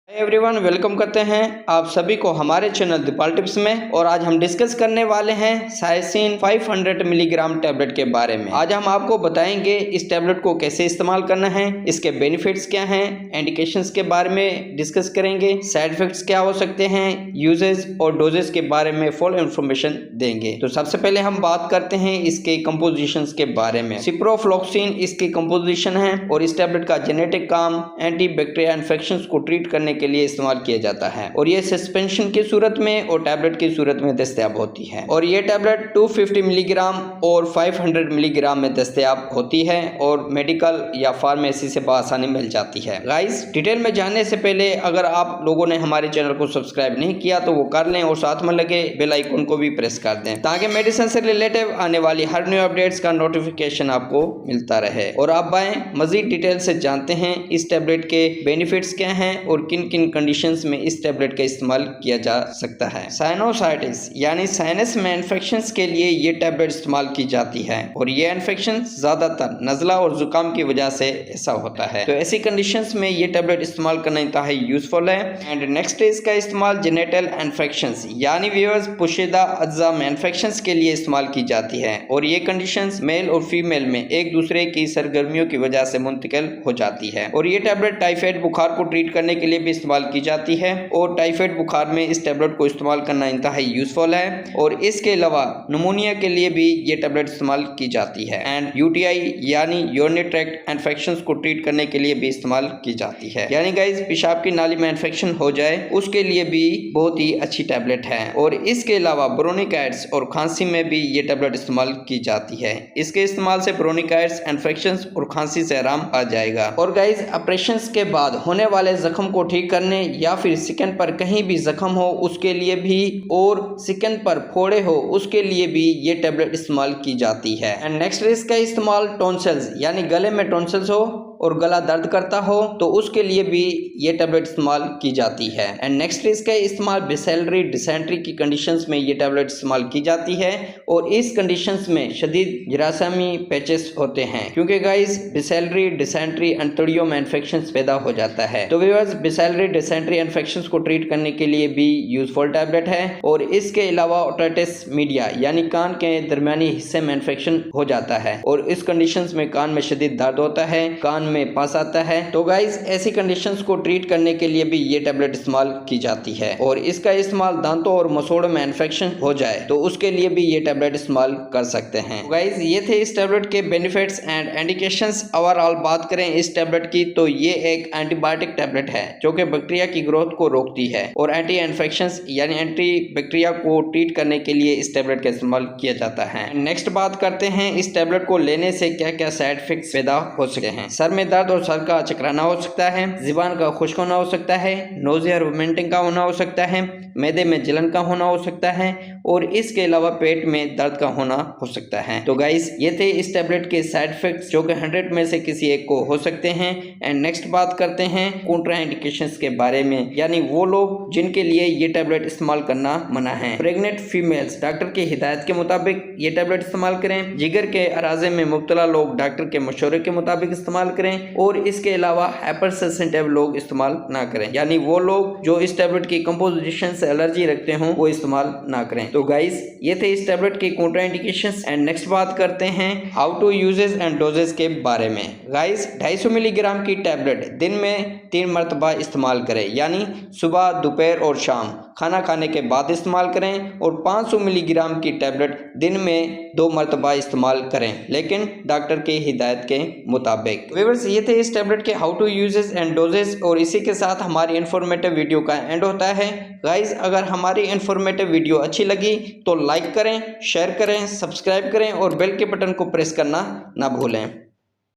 Everyone, welcome करते हैं आप सभी को हमारे चैनल दीपाल टिप्स में। और आज हम डिस्कस करने वाले हैं साइसिन 500 मिलीग्राम टैबलेट के बारे में। आज हम आपको बताएंगे इस टैबलेट को कैसे इस्तेमाल करना है, इसके बेनिफिट्स क्या हैं, इंडिकेशंस के बारे में डिस्कस करेंगे, साइड इफेक्ट्स क्या हो सकते हैं, यूजेस और डोजेस के बारे में फुल इंफॉर्मेशन देंगे। तो सबसे पहले हम बात करते हैं इसके कंपोजिशन के बारे में। सिप्रोफ्लॉक्सिन इसकी कंपोजिशन है और इस टैबलेट का जेनेटिक काम एंटी बैक्टीरिया इन्फेक्शन को ट्रीट करने के लिए इस्तेमाल किया जाता है और ये सस्पेंशन की सूरत में और टैबलेट की सूरत में दस्तयाब होती है। और ये टैबलेट 250 मिलीग्राम और 500 मिलीग्राम में दस्तयाब होती है और मेडिकल या फार्मेसी से बआसानी मिल जाती है। गाइस, डिटेल में जानने से पहले अगर आप लोगों ने हमारे चैनल को सब्सक्राइब नहीं किया तो वो कर लें और साथ में लगे बेल आइकन को भी प्रेस कर दें ताकि मेडिसिन से रिलेटेड आने वाली हर न्यू अपडेट्स का नोटिफिकेशन आपको मिलता रहे। और आप आए मजीद डिटेल से जानते हैं इस टैबलेट के बेनिफिट्स क्या हैं और किन किन कंडीशंस में इस टैबलेट का इस्तेमाल किया जा सकता है। साइनोसाइटिस यानी साइनस में इन्फेक्शंस के लिए ये टैबलेट इस्तेमाल की जाती है और ये इन्फेक्शन ज्यादातर नजला और जुकाम की वजह से ऐसा होता है। तो ऐसी कंडीशंस में ये टैबलेट इस्तेमाल करना इंतहाई यूजफुल है। एंड नेक्स्ट है इसका इस्तेमाल जेनेटल इन्फेक्शंस यानी व्यूअर्स पोशीदा अज्जा में इन्फेक्शंस के लिए इस्तेमाल की जाती है और ये कंडीशंस मेल और फीमेल में एक दूसरे की सरगर्मियों की वजह से मुंतकिल हो जाती है। और ये टैबलेट टाइफाइड बुखार को ट्रीट करने के लिए भी इस्तेमाल की जाती है और टाइफाइड बुखार में इस टैबलेट को इस्तेमाल करना इंतहाई यूजफुल है। और इसके अलावा निमोनिया के लिए भी ये टैबलेट इस्तेमाल की जाती है एंड यूटीआई यानी यूरिनरी ट्रैक्ट इन्फेक्शंस को ट्रीट करने के लिए भी इस्तेमाल की जाती है। यानी गाइस, पेशाब की नाली में इन्फेक्शन हो जाए उसके लिए भी बहुत ही अच्छी टैबलेट है। और इसके अलावा ब्रोनिकाइटिस और खांसी में भी ये टैबलेट इस्तेमाल की जाती है। इसके इस्तेमाल से ब्रोनिकाइटिस इन्फेक्शन और खांसी से आराम आ जाएगा। और गाइस, ऑपरेशन के बाद होने वाले जख्म को ठीक करने या फिर स्किन पर कहीं भी जख्म हो उसके लिए भी और स्किन पर फोड़े हो उसके लिए भी ये टैबलेट इस्तेमाल की जाती है। एंड नेक्स्ट इसका इस्तेमाल टॉन्सिल्स यानी गले में टॉन्सिल्स हो और गला दर्द करता हो तो उसके लिए भी ये टैबलेट इस्तेमाल की जाती है। एंड नेक्स्ट इसका इस्तेमाल बिसेलरी डिसेंट्री की कंडीशंस में ये टैबलेट इस्तेमाल की जाती है और इस कंडीशंस में शदीद जरासामी पैचेस होते हैं क्योंकि गाइस बिसेलरी डिसेंट्री अंतड़ियों में इन्फेक्शन पैदा हो जाता है। तो व्यूअर्स, बिसेलरी डिसेंट्री इन्फेक्शन को ट्रीट करने के लिए भी यूजफुल टैबलेट है। और इसके अलावा ओटाइटिस मीडिया यानी कान के दरमियानी हिस्से में इन्फेक्शन हो जाता है और इस कंडीशंस में कान में शदीद दर्द होता है, कान में पास आता है। तो गाइस, ऐसी कंडीशंस को ट्रीट करने के लिए भी ये टैबलेट इस्तेमाल की जाती है। और इसका इस्तेमाल दांतों और मसूड़ों में इन्फेक्शन हो जाए तो उसके लिए भी ये टैबलेट इस्तेमाल कर सकते हैं। तो गाइस, ये थे इस टैबलेट के बेनिफिट्स एंड इंडिकेशंस। ओवरऑल बात करें इस टैबलेट की तो ये एक एंटीबायोटिक टैबलेट है जो कि बैक्टीरिया की ग्रोथ को रोकती है और एंटी इन्फेक्शन यानी एंटी बैक्टीरिया को ट्रीट करने के लिए इस टैबलेट का इस्तेमाल किया जाता है। नेक्स्ट बात करते हैं इस टैबलेट को लेने से क्या क्या साइड इफेक्ट पैदा हो सकते हैं। सर में दर्द और सर का चकराना हो सकता है, जुबान का खुश्क होना हो सकता है, नोजिया वोमिटिंग का होना हो सकता है, मैदे में जलन का होना हो सकता है और इसके अलावा पेट में दर्द का होना हो सकता है। तो गाइस, ये थे इस टैबलेट के साइड इफेक्ट्स जो कि 100 में से किसी एक को हो सकते हैं। एंड नेक्स्ट बात करते हैं कॉन्ट्रा इंडिकेशंस के बारे में यानी वो लोग जिनके लिए ये टैबलेट इस्तेमाल करना मना है। प्रेग्नेंट फीमेल्स डॉक्टर की हिदायत के मुताबिक ये टैबलेट इस्तेमाल करें। जिगर के अराजे में मुब्तला लोग डॉक्टर के मशवरे के मुताबिक इस्तेमाल करें और इसके अलावा हाइपर सेंसिटिव लोग इस्तेमाल ना करें यानी वो लोग जो इस टैबलेट की कंपोजिशन से एलर्जी रखते हों वो इस्तेमाल ना करें। तो गाइस, ये थे इस टैबलेट के कॉन्ट्रा इंडिकेशंस। एंड नेक्स्ट बात करते हैं how to uses and doses के बारे में। गाइस, 250 मिलीग्राम की टैबलेट दिन में 3 मरतबा इस्तेमाल करें यानी सुबह, दोपहर और शाम खाना खाने के बाद इस्तेमाल करें। और 500 मिलीग्राम की टैबलेट दिन में 2 मरतबा इस्तेमाल करें लेकिन डॉक्टर की हिदायत के मुताबिक। व्यूअर्स, ये थे इस टैबलेट के how to uses and doses और इसी के साथ हमारी इन्फॉर्मेटिव वीडियो का एंड होता है। गाइस, अगर हमारी इन्फॉर्मेटिव वीडियो अच्छी लगी तो लाइक करें, शेयर करें, सब्सक्राइब करें और बेल के बटन को प्रेस करना ना भूलें।